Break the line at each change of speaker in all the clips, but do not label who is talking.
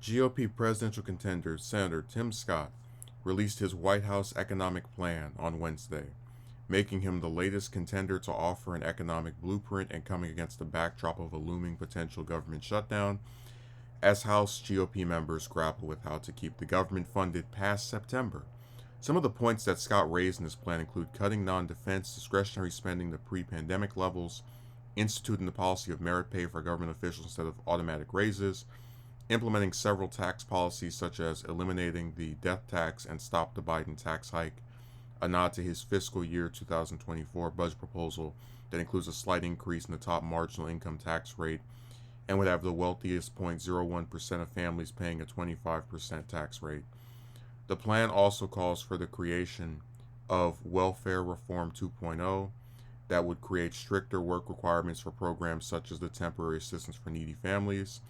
GOP presidential contender Senator Tim Scott released his White House economic plan on Wednesday, making him the latest contender to offer an economic blueprint and coming against the backdrop of a looming potential government shutdown as House GOP members grapple with how to keep the government funded past September. Some of the points that Scott raised in his plan include cutting non defense discretionary spending to pre pandemic levels, instituting the policy of merit pay for government officials instead of automatic raises, implementing several tax policies such as eliminating the death tax and stop the Biden tax hike, a nod to his fiscal year 2024 budget proposal that includes a slight increase in the top marginal income tax rate and would have the wealthiest 0.01% of families paying a 25% tax rate. The plan also calls for the creation of Welfare Reform 2.0 that would create stricter work requirements for programs such as the Temporary Assistance for Needy Families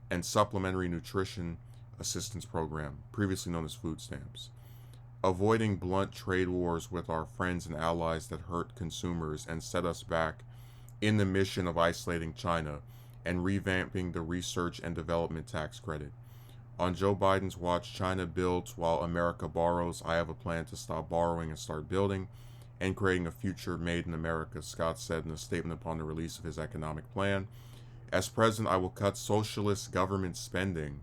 and Supplementary Nutrition Assistance Program, previously known as food stamps. Avoiding blunt trade wars with our friends and allies that hurt consumers and set us back in the mission of isolating China and revamping the research and development tax credit. On Joe Biden's watch, China builds while America borrows. I have a plan to stop borrowing and start building and creating a future made in America, Scott said in a statement upon the release of his economic plan. As president, I will cut socialist government spending,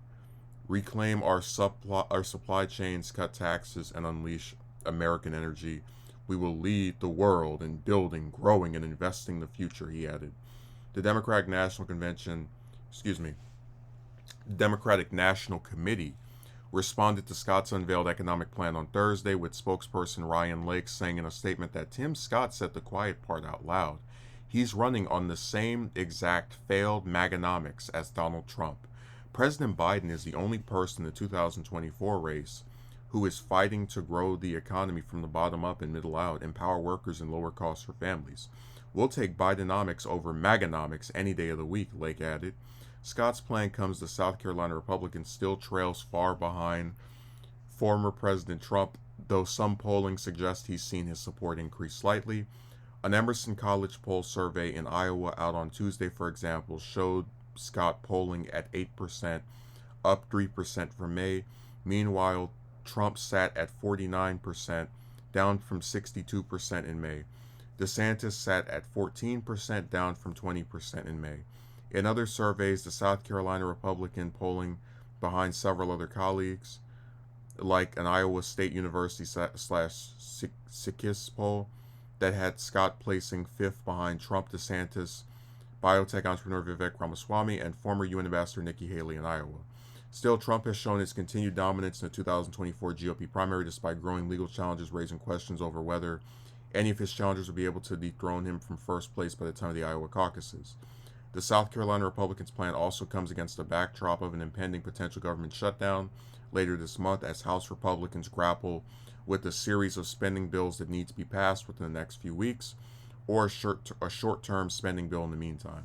reclaim our supply chains, cut taxes, and unleash American energy. We will lead the world in building, growing, and investing in the future, he added. The Democratic National Convention, excuse me, Democratic National Committee responded to Scott's unveiled economic plan on Thursday, with spokesperson Ryan Lake saying in a statement that Tim Scott said the quiet part out loud. He's running on the same exact failed Maganomics as Donald Trump. President Biden is the only person in the 2024 race who is fighting to grow the economy from the bottom up and middle out, empower workers, and lower costs for families. We'll take Bidenomics over Maganomics any day of the week, Lake added. Scott's plan comes as South Carolina Republicans still trails far behind former President Trump, though some polling suggests he's seen his support increase slightly. An Emerson College poll survey in Iowa out on Tuesday, for example, showed Scott polling at 8%, up 3% from May. Meanwhile, Trump sat at 49%, down from 62% in May. DeSantis sat at 14%, down from 20% in May. In other surveys, the South Carolina Republican polling behind several other colleagues, like an Iowa State University slash SICKIS poll that had Scott placing fifth behind Trump, DeSantis, biotech entrepreneur Vivek Ramaswamy, and former UN Ambassador Nikki Haley in Iowa. Still, Trump has shown his continued dominance in the 2024 GOP primary despite growing legal challenges raising questions over whether any of his challengers will be able to dethrone him from first place by the time of the Iowa caucuses. The South Carolina Republicans' plan also comes against the backdrop of an impending potential government shutdown later this month as House Republicans grapple with a series of spending bills that need to be passed within the next few weeks, or a short-term spending bill in the meantime.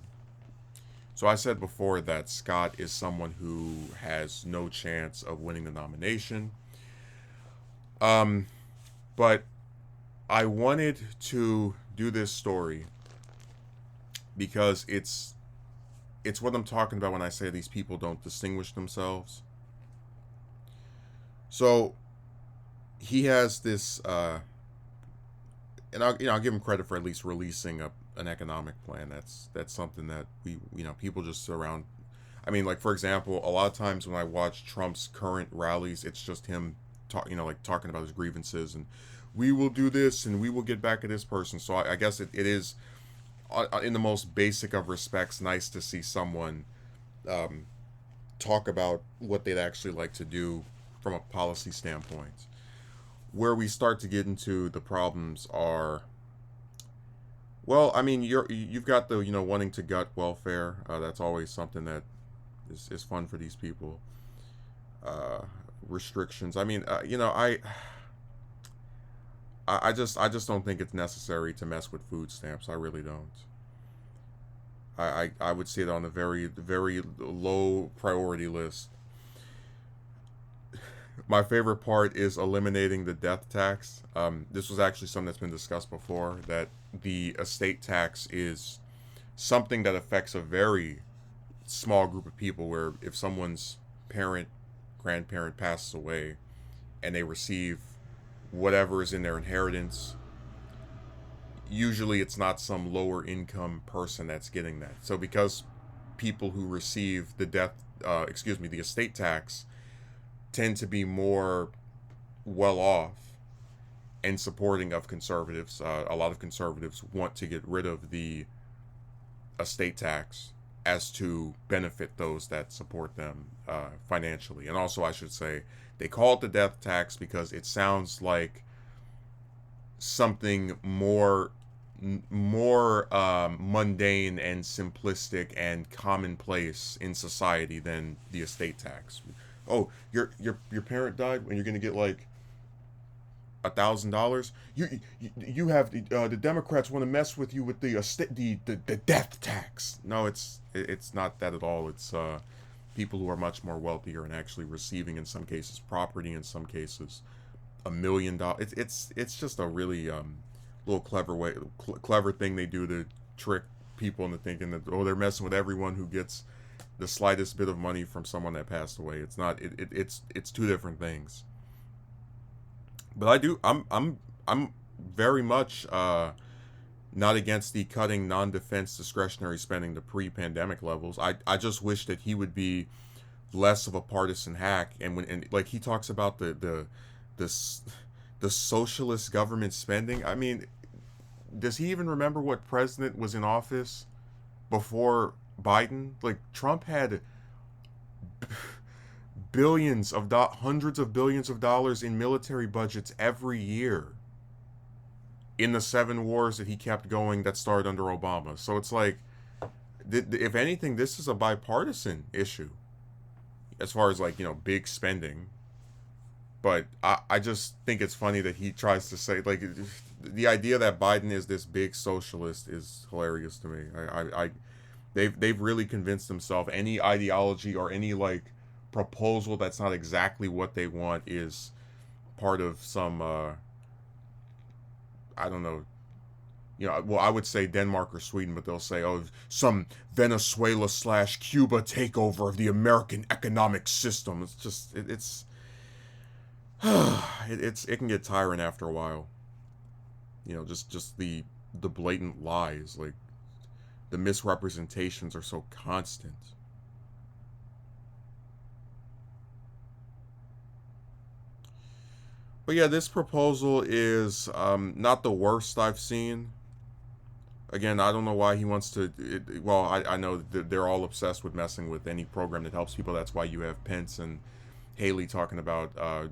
So I said before that Scott is someone who has no chance of winning the nomination. But I wanted to do this story because it's what I'm talking about when I say these people don't distinguish themselves. So he has this, and I'll give him credit for at least releasing an economic plan. That's something that people just sit around. I mean, like for example, a lot of times when I watch Trump's current rallies, it's just him talking about his grievances and we will do this and we will get back at this person. So I guess it is, in the most basic of respects, nice to see someone talk about what they'd actually like to do from a policy standpoint. Where we start to get into the problems are, well, I mean, you've got the wanting to gut welfare. That's always something that is fun for these people. Restrictions. I mean, I just don't think it's necessary to mess with food stamps. I really don't. I would see it on a very very low priority list. My favorite part is eliminating the death tax. This was actually something that's been discussed before, that the estate tax is something that affects a very small group of people, where if someone's parent, grandparent passes away and they receive whatever is in their inheritance, usually it's not some lower income person that's getting that. So because people who receive the estate tax tend to be more well off and supporting of conservatives, a lot of conservatives want to get rid of the estate tax as to benefit those that support them financially. And also, I should say, they call it the death tax because it sounds like something more mundane and simplistic and commonplace in society than the estate tax. Oh, your parent died, and you're gonna get like $1,000. You have the Democrats want to mess with you with the death tax. No, it's not that at all. It's people who are much more wealthier and actually receiving in some cases property, in some cases $1 million. It's just a really little clever thing they do to trick people into thinking that, oh, they're messing with everyone who gets the slightest bit of money from someone that passed away. It's not. It's two different things. But I'm very much not against the cutting non-defense discretionary spending to pre-pandemic levels. I just wish that he would be less of a partisan hack, and like he talks about the the socialist government spending. I mean, does he even remember what president was in office before Biden? Like Trump had hundreds of billions of dollars in military budgets every year in the 7 wars that he kept going that started under Obama. So it's like, if anything, this is a bipartisan issue as far as like, big spending. But I just think it's funny that he tries to say, like, the idea that Biden is this big socialist is hilarious to me. They've really convinced themselves any ideology or any like proposal that's not exactly what they want is part of some I don't know, well, I would say Denmark or Sweden, but they'll say, oh, some Venezuela / Cuba takeover of the American economic system. It's just it can get tiring after a while. Just the blatant lies, like the misrepresentations are so constant. But yeah, this proposal is not the worst I've seen. Again, I don't know why he wants to. Well, I know that they're all obsessed with messing with any program that helps people. That's why you have Pence and Haley talking about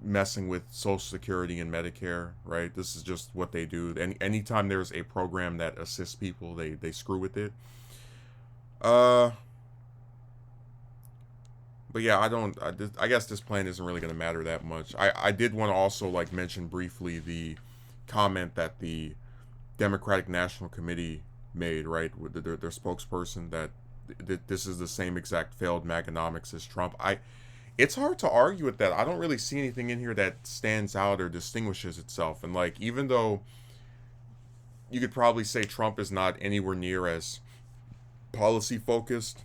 messing with Social Security and Medicare, right? This is just what they do. Anytime there's a program that assists people, they screw with it. But yeah, I guess this plan isn't really going to matter that much. I did want to also like mention briefly the comment that the Democratic National Committee made, right, with their spokesperson, that this is the same exact failed Maganomics as Trump. It's hard to argue with that. I don't really see anything in here that stands out or distinguishes itself. And like, even though you could probably say Trump is not anywhere near as policy focused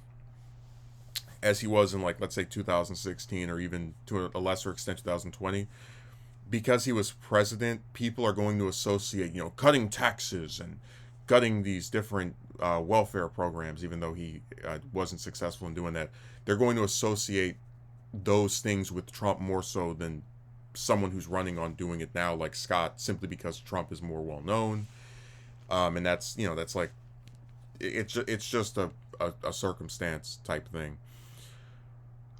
as he was in, like, let's say 2016, or even to a lesser extent 2020, because he was president, people are going to associate, cutting taxes and gutting these different welfare programs, even though he wasn't successful in doing that. They're going to associate those things with Trump more so than someone who's running on doing it now, like Scott, simply because Trump is more well known. And that's like, it's just a circumstance type thing.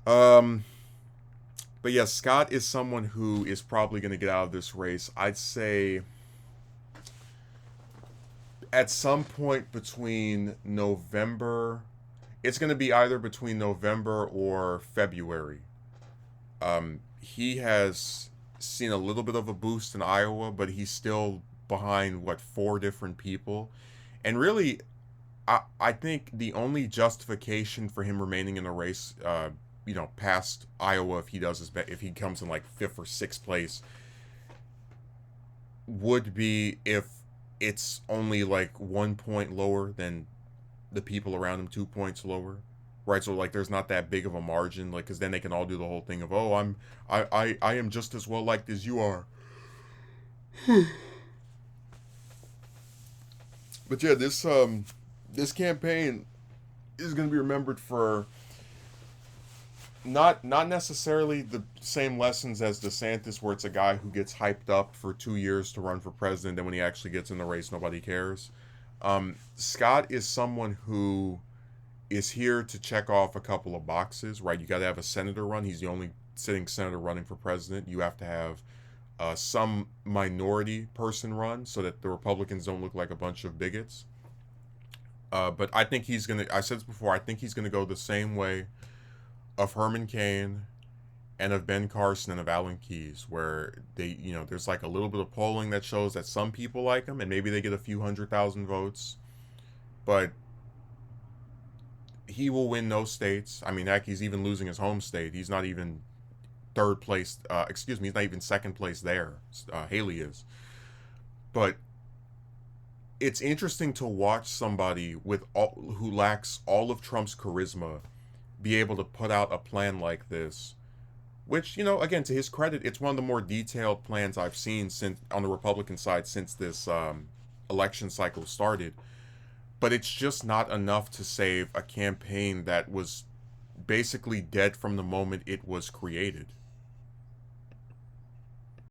But yeah, Scott is someone who is probably going to get out of this race. I'd say at some point between November, it's going to be either between November or February. He has seen a little bit of a boost in Iowa, but he's still behind, 4 different people. And really, I think the only justification for him remaining in the race, past Iowa, if he comes in like 5th or 6th place, would be if it's only like 1 point lower than the people around him, 2 points lower, right? So like there's not that big of a margin, like because then they can all do the whole thing of, oh, I am just as well liked as you are. But yeah, this campaign is going to be remembered for not necessarily the same lessons as DeSantis, where it's a guy who gets hyped up for 2 years to run for president, then when he actually gets in the race, nobody cares. Scott is someone who is here to check off a couple of boxes, right? You got to have a senator run. He's the only sitting senator running for president. You have to have some minority person run so that the Republicans don't look like a bunch of bigots. But I think he's gonna. I said this before. I think he's gonna go the same way of Herman Cain and of Ben Carson and of Alan Keyes, where there's like a little bit of polling that shows that some people like him, and maybe they get a few 100,000 votes, but he will win no states. I mean, heck, he's even losing his home state. He's not even third place. Excuse me, he's not even second place there. Haley is, but it's interesting to watch somebody who lacks all of Trump's charisma be able to put out a plan like this, which, again, to his credit, it's one of the more detailed plans I've seen since on the Republican side since this election cycle started. But it's just not enough to save a campaign that was basically dead from the moment it was created.